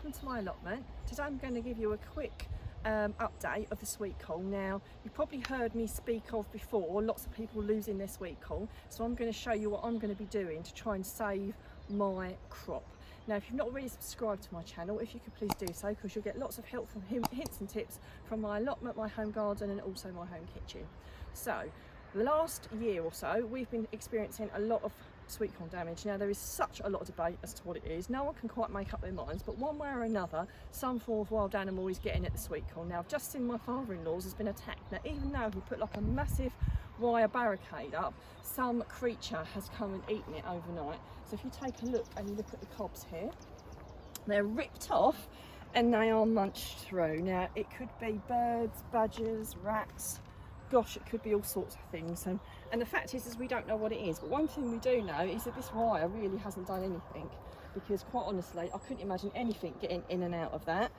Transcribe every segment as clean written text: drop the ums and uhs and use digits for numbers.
welcome to my allotment. Today I'm going to give you a quick update of the sweetcorn. Now, you've probably heard me speak of before, lots of people losing their sweetcorn, so I'm going to show you what I'm going to be doing to try and save my crop. Now, if you've not already subscribed to my channel, if you could please do so, because you'll get lots of helpful hints and tips from my allotment, my home garden, and also my home kitchen. So, the last year or so, we've been experiencing a lot of sweetcorn damage. Now, there is such a lot of debate as to what it is. No one can quite make up their minds, but one way or another, some form of wild animal is getting at the sweetcorn. Now, I've just seen my father-in-law's has been attacked. Now, even though he put like a massive wire barricade up, some creature has come and eaten it overnight. So if you take a look and you look at the cobs here, they're ripped off and they are munched through. Now, it could be birds, badgers, rats, gosh, it could be all sorts of things, and the fact is we don't know what it is. But one thing we do know is that this wire really hasn't done anything, because quite honestly I couldn't imagine anything getting in and out of that,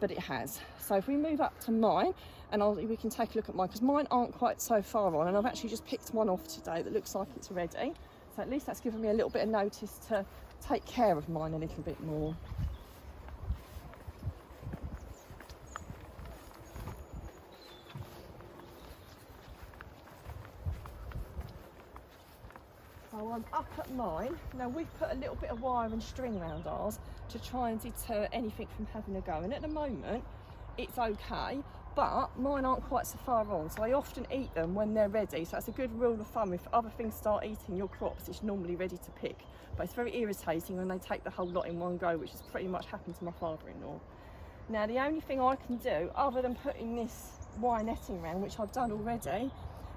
but it has. So if we move up to mine, and we can take a look at mine, because mine aren't quite so far on, and I've actually just picked one off today that looks like it's ready, so at least that's given me a little bit of notice to take care of mine a little bit more. So I'm up at mine. Now, we've put a little bit of wire and string around ours to try and deter anything from having a go, and at the moment it's okay, but mine aren't quite so far on, so I often eat them when they're ready. So that's a good rule of thumb. If other things start eating your crops, it's normally ready to pick, but it's very irritating when they take the whole lot in one go, which has pretty much happened to my father-in-law. Now, the only thing I can do other than putting this wire netting around, which I've done already,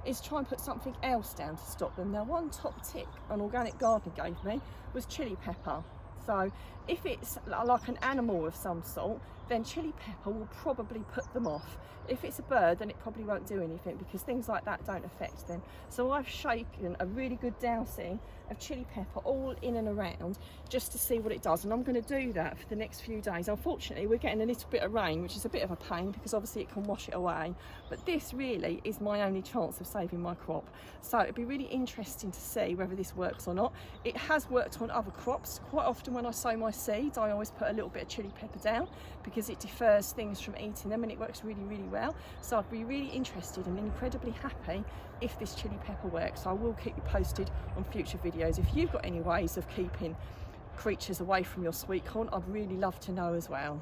is try and put something else down to stop them. Now, one top tip an organic gardener gave me was chili pepper. So if it's like an animal of some sort, then chili pepper will probably put them off. If it's a bird, then it probably won't do anything, because things like that don't affect them. So I've shaken a really good dousing of chili pepper all in and around just to see what it does, and I'm going to do that for the next few days. Unfortunately, we're getting a little bit of rain, which is a bit of a pain, because obviously it can wash it away, but this really is my only chance of saving my crop. So it'd be really interesting to see whether this works or not. It has worked on other crops. Quite often when I sow my seeds, I always put a little bit of chili pepper down, because it defers things from eating them, and it works really, really well. So I'd be really interested and incredibly happy if this chili pepper works. So I will keep you posted on future videos. If you've got any ways of keeping creatures away from your sweetcorn, I'd really love to know as well.